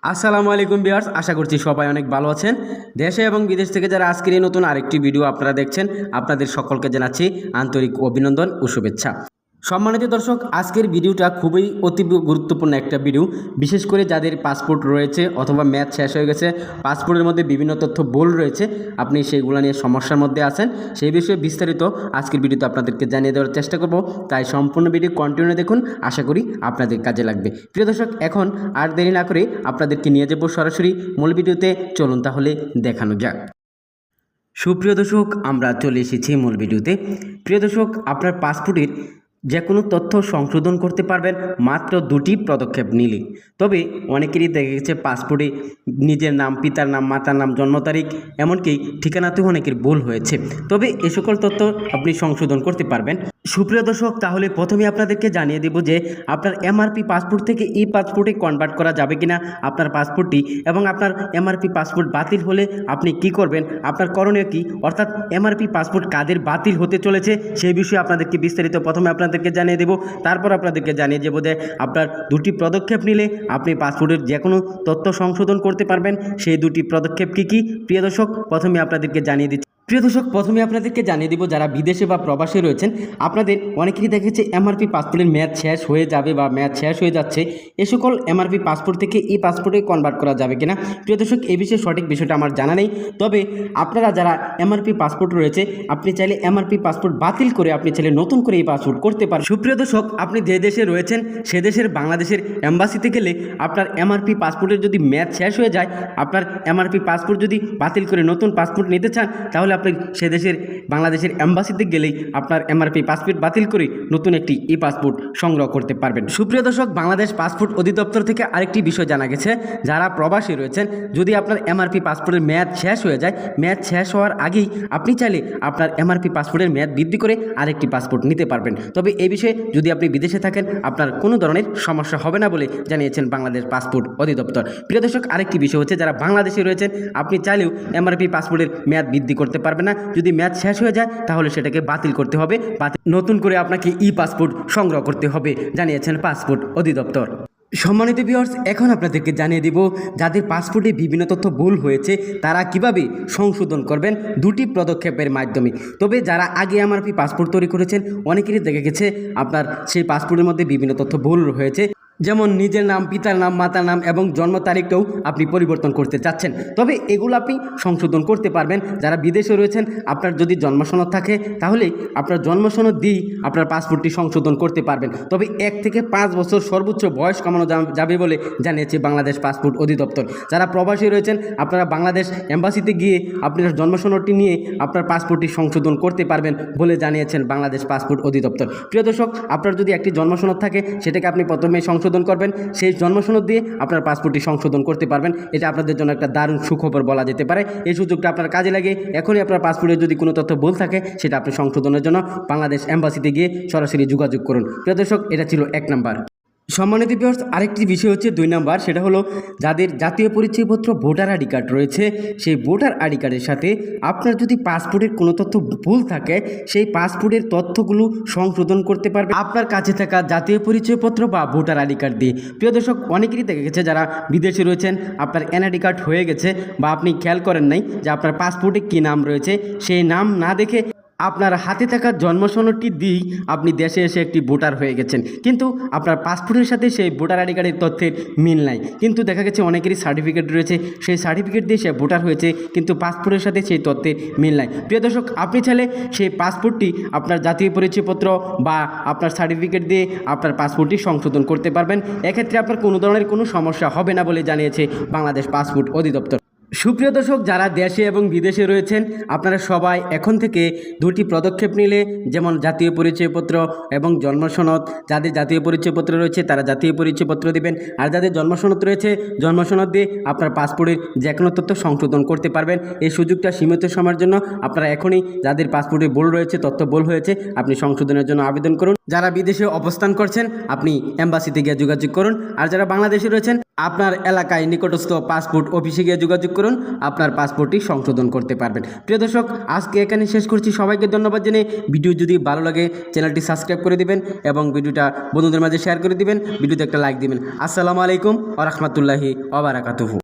আসসালামু আলাইকুম ভিউয়ার্স, আশা করছি সবাই অনেক ভালো আছেন। দেশে এবং বিদেশ থেকে যারা আজকের এই নতুন আরেকটি ভিডিও আপনারা দেখছেন, আপনাদের সকলকে জানাচ্ছি আন্তরিক অভিনন্দন ও শুভেচ্ছা। সম্মানিত দর্শক, আজকের ভিডিওটা খুবই অতি গুরুত্বপূর্ণ একটা ভিডিও, বিশেষ করে যাদের পাসপোর্ট রয়েছে অথবা ম্যাচ শেষ হয়ে গেছে, পাসপোর্টের মধ্যে বিভিন্ন তথ্য ভুল রয়েছে, আপনি সেইগুলো নিয়ে সমস্যার মধ্যে আছেন, সেই বিষয়ে বিস্তারিত আজকের ভিডিওতে আপনাদেরকে জানিয়ে দেওয়ার চেষ্টা করব। তাই সম্পূর্ণ ভিডিও কন্টিনিউ দেখুন, আশা করি আপনাদের কাজে লাগবে। প্রিয় দর্শক, এখন আর দেরি না করে আপনাদেরকে নিয়ে যাব সরাসরি মূল ভিডিওতে। চলুন তাহলে দেখানো যাক। সুপ্রিয় দর্শক, আমরা চলে এসেছি মূল ভিডিওতে। প্রিয় দর্শক, আপনার পাসপোর্টের যে কোনো তথ্য সংশোধন করতে পারবেন মাত্র দুটি পদক্ষেপ নিলে। তবে অনেকেরই দেখা গেছে পাসপোর্টে নিজের নাম, পিতার নাম, মাতার নাম, জন্ম তারিখ, এমনকি ঠিকানাতেও অনেকের ভুল হয়েছে। তবে এ সকল তথ্য আপনি সংশোধন করতে পারবেন। সুপ্রিয় দর্শক, তাহলে প্রথমে আপনাদেরকে জানিয়ে দেব যে আপনার এমআরপি পাসপোর্ট থেকে ই পাসপোর্টে কনভার্ট করা যাবে কিনা আপনার পাসপোর্টটি, এবং আপনার এমআরপি পাসপোর্ট বাতিল হলে আপনি কি করবেন, আপনার করণীয় কি, অর্থাৎ এমআরপি পাসপোর্ট কাদের বাতিল হতে চলেছে সেই বিষয়ে আপনাদেরকে বিস্তারিত প্রথমে আপনাদেরকে জানিয়ে দেব। তারপর আপনাদেরকে জানিয়ে দেব যে আপনার দুটি পদক্ষেপ নিলে আপনি পাসপোর্টের যে কোনো তথ্য সংশোধন করতে পারবেন। সেই দুটি পদক্ষেপ কি কি, প্রিয় দর্শক, প্রথমে আপনাদেরকে জানিয়ে দিচ্ছি। প্রিয় দর্শক, প্রথমে আপনাদেরকে জানিয়ে দিব যারা বিদেশে বা প্রবাসে রয়েছেন, আপনাদের অনেকেরই দেখেছে এমআরপি পাসপোর্টের মেয়াদ শেষ হয়ে যাবে বা মেয়াদ শেষ হয়ে যাচ্ছে। এ সকল এমআরপি পাসপোর্ট থেকে ই পাসপোর্টে কনভার্ট করা যাবে কিনা, প্রিয় দর্শক, এই বিষয়ে সঠিক বিষয়টা আমার জানা নেই। তবে আপনারা যারা এমআরপি পাসপোর্ট রয়েছে, আপনি চাইলে এমআরপি পাসপোর্ট বাতিল করে আপনি চাইলে নতুন করে এই পাসপোর্ট করতে পারেন। সুপ্রিয় দর্শক, আপনি যে দেশে রয়েছেন সে দেশের বাংলাদেশের এম্বাসিতে গেলে আপনার এমআরপি পাসপোর্টের যদি মেয়াদ শেষ হয়ে যায়, আপনার এমআরপি পাসপোর্ট যদি বাতিল করে নতুন পাসপোর্ট নিতে চান, তাহলে আপনি সে দেশের বাংলাদেশের এম্বাসিতে গেলেই আপনার এমআরপি পাসপোর্ট বাতিল করে নতুন একটি ই পাসপোর্ট সংগ্রহ করতে পারবেন। সুপ্রিয় দর্শক, বাংলাদেশ পাসপোর্ট অধিদপ্তর থেকে আরেকটি বিষয় জানা গেছে, যারা প্রবাসী রয়েছেন, যদি আপনার এমআরপি পাসপোর্টের মেয়াদ শেষ হয়ে যায়, মেয়াদ শেষ হওয়ার আগেই আপনি চাইলে আপনার এমআরপি পাসপোর্টের মেয়াদ বৃদ্ধি করে আরেকটি পাসপোর্ট নিতে পারবেন। তবে এই বিষয়ে যদি আপনি বিদেশে থাকেন, আপনার কোনো ধরনের সমস্যা হবে না বলে জানিয়েছেন বাংলাদেশ পাসপোর্ট অধিদপ্তর। প্রিয় দর্শক, আরেকটি বিষয় হচ্ছে, যারা বাংলাদেশে রয়েছেন, আপনি চাইলেও এমআরপি পাসপোর্টের মেয়াদ বৃদ্ধি করতে পারবেন না। যদি মেয়াদ শেষ হয়ে যায় তাহলে সেটাকে বাতিল করতে হবে, নতুন করে আপনাকে ই পাসপোর্ট সংগ্রহ করতে হবে, জানিয়েছেন পাসপোর্ট অধিদপ্তর। সম্মানিত ভিউয়ার্স, এখন আপনাদেরকে জানিয়ে দিব যাদের পাসপোর্টে বিভিন্ন তথ্য ভুল হয়েছে তারা কিভাবে সংশোধন করবেন দুটি পদক্ষেপের মাধ্যমে। তবে যারা আগে এমআরপি পাসপোর্ট তৈরি করেছেন, অনেকেরই দেখা গেছে আপনার সেই পাসপোর্টের মধ্যে বিভিন্ন তথ্য ভুল হয়েছে, যেমন নিজের নাম, পিতার নাম, মাতার নাম এবং জন্ম তারিখটাও আপনি পরিবর্তন করতে চাচ্ছেন। তবে এগুলো আপনি সংশোধন করতে পারবেন। যারা বিদেশে রয়েছেন, আপনার যদি জন্মসনদ থাকে তাহলে আপনার জন্মসনদ দিয়েই আপনার পাসপোর্টটি সংশোধন করতে পারবেন। তবে 1 থেকে 5 বছর সর্বোচ্চ বয়স কমানো যাবে বলে জানিয়েছে বাংলাদেশ পাসপোর্ট অধিদপ্তর। যারা প্রবাসী রয়েছেন, আপনারা বাংলাদেশ এম্বাসিতে গিয়ে আপনার জন্মসনদটি নিয়ে আপনার পাসপোর্টটি সংশোধন করতে পারবেন বলে জানিয়েছেন বাংলাদেশ পাসপোর্ট অধিদপ্তর। প্রিয় দর্শক, আপনার যদি একটি জন্মসনদ থাকে, সেটাকে আপনি প্রথমে সংশোধন করবেন, সেই জন্মসনদ দিয়ে আপনার পাসপোর্টটি সংশোধন করতে পারবেন। এটা আপনাদের জন্য একটা দারুণ সুখবর বলা যেতে পারে। এই সুযোগটা আপনার কাজে লাগে। এখনই আপনার পাসপোর্টে যদি কোনো তথ্য ভুল থাকে, সেটা আপনি সংশোধনের জন্য বাংলাদেশ এম্বাসিতে গিয়ে সরাসরি যোগাযোগ করুন। প্রিয় দর্শক, এটা ছিল 1 নাম্বার। সম্মানিত ভিউয়ার্স, আরেকটি বিষয় হচ্ছে 2 নাম্বার, সেটা হলো যাদের জাতীয় পরিচয়পত্র ভোটার আইডি কার্ড রয়েছে, সেই ভোটার আইডি কার্ডের সাথে আপনার যদি পাসপোর্টের কোনো তথ্য ভুল থাকে, সেই পাসপোর্টের তথ্যগুলো সংশোধন করতে পারবে আপনার কাছে থাকা জাতীয় পরিচয়পত্র বা ভোটার আইডি কার্ড দিয়ে। প্রিয় দর্শক, অনেকেরই দেখা গেছে যারা বিদেশে রয়েছেন, আপনার এনআইডি কার্ড হয়ে গেছে বা আপনি খেয়াল করেন নাই যে আপনার পাসপোর্টে কী নাম রয়েছে, সেই নাম না দেখে আপনার হাতে থাকা জন্মসনদটি দিয়েই আপনি দেশে এসে একটি ভোটার হয়ে গেছেন, কিন্তু আপনার পাসপোর্টের সাথে সেই ভোটার আইডি কার্ডের তথ্যের মিল নাই। কিন্তু দেখা গেছে অনেকেরই সার্টিফিকেট রয়েছে, সেই সার্টিফিকেট দিয়ে সে ভোটার হয়েছে, কিন্তু পাসপোর্টের সাথে সেই তথ্যের মিল নাই। প্রিয় দর্শক, আপনি চাইলে সেই পাসপোর্টটি আপনার জাতীয় পরিচয়পত্র বা আপনার সার্টিফিকেট দিয়ে আপনার পাসপোর্টটি সংশোধন করতে পারবেন। এক্ষেত্রে আপনার কোনো ধরনের কোনো সমস্যা হবে না বলে জানিয়েছে বাংলাদেশ পাসপোর্ট অধিদপ্তর। সুপ্রিয় দর্শক, যারা দেশে এবং বিদেশে রয়েছেন, আপনারা সবাই এখন থেকে দুটি পদক্ষেপ নিলে, যেমন জাতীয় পরিচয়পত্র এবং জন্মসনদ, যাদের জাতীয় পরিচয়পত্র রয়েছে তারা জাতীয় পরিচয়পত্র দিবেন, আর যাদের জন্মসনদ রয়েছে জন্মসনদ দিয়ে আপনার পাসপোর্টের যে কোনো তথ্য সংশোধন করতে পারবেন। এই সুযোগটা সীমিত সময়ের জন্য। আপনারা এখনই যাদের পাসপোর্টে ভুল রয়েছে, তথ্য ভুল হয়েছে, আপনি সংশোধনের জন্য আবেদন করুন। যারা বিদেশে অবস্থান করছেন, আপনি এম্বাসিতে গিয়ে যোগাযোগ করুন। আর যারা বাংলাদেশে রয়েছেন, আপনার এলাকায় নিকটস্থ পাসপোর্ট অফিসে গিয়ে যোগাযোগ করুন, আপনার পাসপোর্টটি সংশোধন করতে পারবেন। প্রিয় দর্শক, আজকে এখানে শেষ করছি। সবাইকে ধন্যবাদ জানিয়ে ভিডিও যদি ভালো লাগে চ্যানেলটি সাবস্ক্রাইব করে দিবেন এবং ভিডিওটা বন্ধুদের মাঝে শেয়ার করে দিবেন, ভিডিওতে একটা লাইক দিবেন। আসসালামু আলাইকুম ওয়া রাহমাতুল্লাহি ওয়া বারাকাতুহু।